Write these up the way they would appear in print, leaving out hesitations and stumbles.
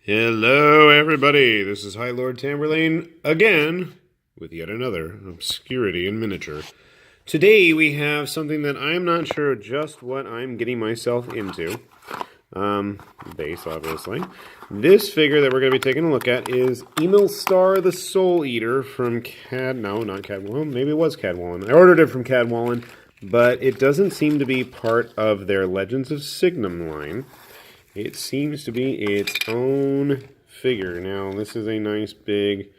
Hello, everybody. This is High Lord Tamberlane again with yet another obscurity in miniature. Today we have something that I'm not sure just what I'm getting myself into. Base, obviously. This figure that we're going to be taking a look at is Imelstar the Soul Eater from not Cadwallon. Maybe it was Cadwallon. I ordered it from Cadwallon, but it doesn't seem to be part of their Legends of Signum line. It seems to be its own figure. Now, this is a nice big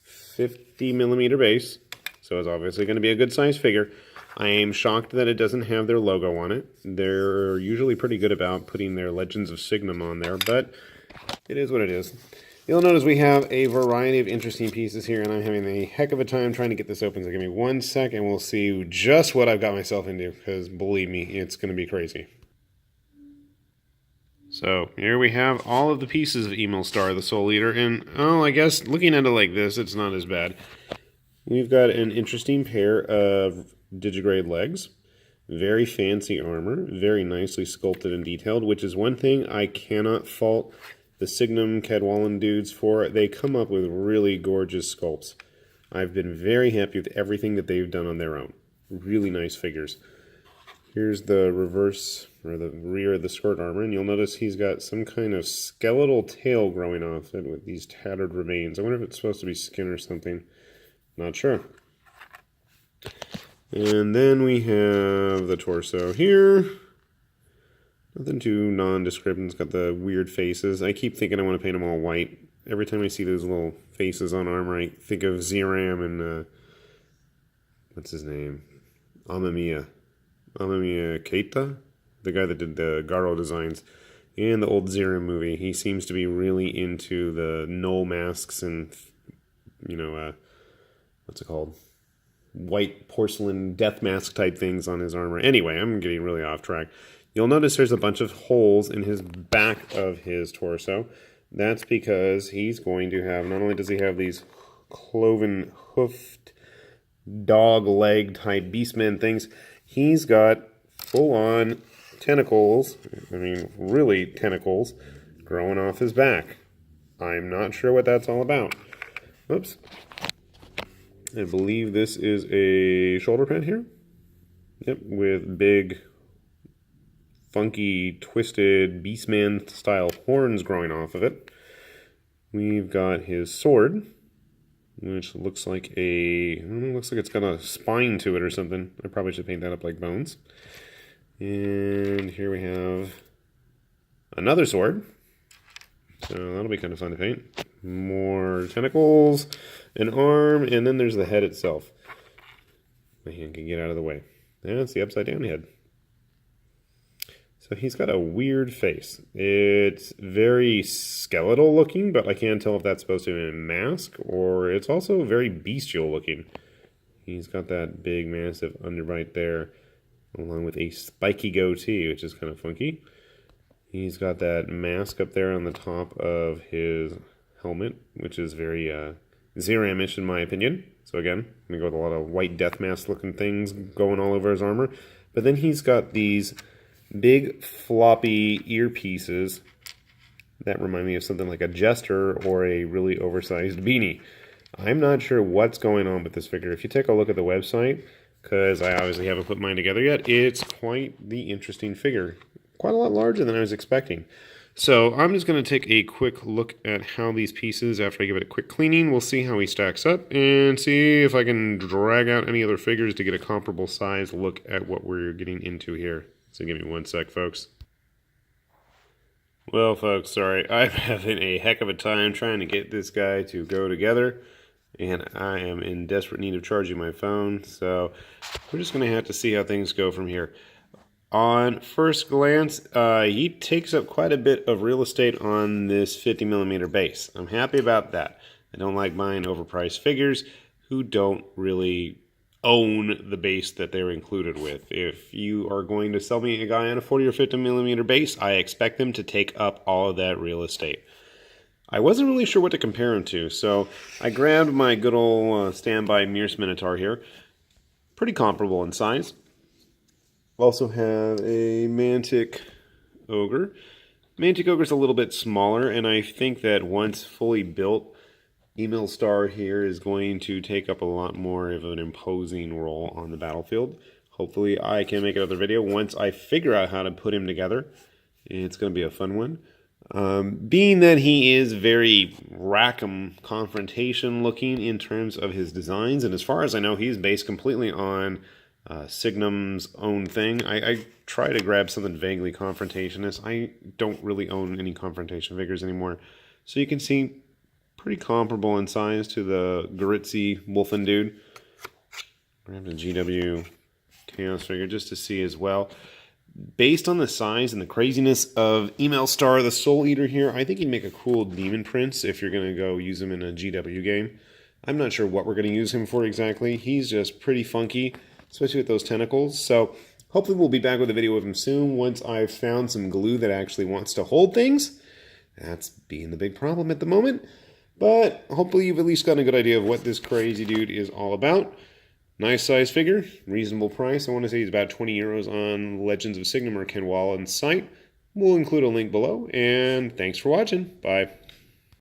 50mm base, so it's obviously going to be a good size figure. I am shocked that it doesn't have their logo on it. They're usually pretty good about putting their Legends of Signum on there, but it is what it is. You'll notice we have a variety of interesting pieces here, and I'm having a heck of a time trying to get this open. So give me 1 sec, and we'll see just what I've got myself into, because believe me, it's going to be crazy. So, here we have all of the pieces of Imelstar, the Soul Eater, and, I guess looking at it like this, it's not as bad. We've got an interesting pair of digigrade legs, very fancy armor, very nicely sculpted and detailed, which is one thing I cannot fault the Signum Cadwallon dudes for. They come up with really gorgeous sculpts. I've been very happy with everything that they've done on their own. Really nice figures. Here's the reverse, or the rear of the skirt armor, and you'll notice he's got some kind of skeletal tail growing off it with these tattered remains. I wonder if it's supposed to be skin or something. Not sure. And then we have the torso here. Nothing too nondescript. It's got the weird faces. I keep thinking I want to paint them all white. Every time I see those little faces on armor, I think of Zeram and, what's his name? Amamiya Keita, the guy that did the Garo designs, and the old Zeram movie. He seems to be really into the null masks and, what's it called? White porcelain death mask type things on his armor. Anyway, I'm getting really off track. You'll notice there's a bunch of holes in his back of his torso. That's because he's going to have, not only does he have these cloven hoofed dog leg type beastman things, he's got full-on tentacles, really tentacles, growing off his back. I'm not sure what that's all about. Oops. I believe this is a shoulder pad here. Yep, with big, funky, twisted, beastman-style horns growing off of it. We've got his sword, which looks like it's got a spine to it or something. I probably should paint that up like bones. And here we have another sword. So that'll be kind of fun to paint. More tentacles, an arm, and then there's the head itself. My hand can get out of the way. That's the upside down head. So he's got a weird face. It's very skeletal looking, but I can't tell if that's supposed to be a mask, or it's also very bestial looking. He's got that big, massive underbite there, along with a spiky goatee, which is kind of funky. He's got that mask up there on the top of his helmet, which is very Zeramish in my opinion. So again, I'm going to go with a lot of white death mask looking things going all over his armor. But then he's got these big floppy earpieces that remind me of something like a jester or a really oversized beanie. I'm not sure what's going on with this figure. If you take a look at the website, because I obviously haven't put mine together yet, it's quite the interesting figure. Quite a lot larger than I was expecting. So I'm just going to take a quick look at how these pieces, after I give it a quick cleaning, we'll see how he stacks up and see if I can drag out any other figures to get a comparable size look at what we're getting into here. So give me 1 sec, folks. Well, folks, sorry. I'm having a heck of a time trying to get this guy to go together, and I am in desperate need of charging my phone, so we're just going to have to see how things go from here. On first glance, he takes up quite a bit of real estate on this 50mm base. I'm happy about that. I don't like buying overpriced figures who don't really own the base that they're included with. If you are going to sell me a guy on a 40 or 50mm base, I expect them to take up all of that real estate. I wasn't really sure what to compare him to, so I grabbed my good old standby Mears Minotaur here. Pretty comparable in size. Also have a Mantic Ogre. Mantic Ogre's a little bit smaller, and I think that once fully built, Imelstar here is going to take up a lot more of an imposing role on the battlefield. Hopefully I can make another video once I figure out how to put him together. It's going to be a fun one. Being that he is very Rackham confrontation looking in terms of his designs, and as far as I know, he's based completely on Signum's own thing. I try to grab something vaguely confrontationist. I don't really own any confrontation figures anymore. So you can see pretty comparable in size to the Garitzi Wolfen dude. Grab the GW Chaos figure just to see as well. Based on the size and the craziness of Imelstar, the Soul Eater here, I think he'd make a cool Demon Prince if you're going to go use him in a GW game. I'm not sure what we're going to use him for exactly. He's just pretty funky, especially with those tentacles. So hopefully we'll be back with a video of him soon once I've found some glue that actually wants to hold things. That's being the big problem at the moment. But hopefully you've at least gotten a good idea of what this crazy dude is all about. Nice size figure, reasonable price. I want to say he's about 20 euros on Legends of Signum or Cadwallon's site. We'll include a link below, and thanks for watching. Bye.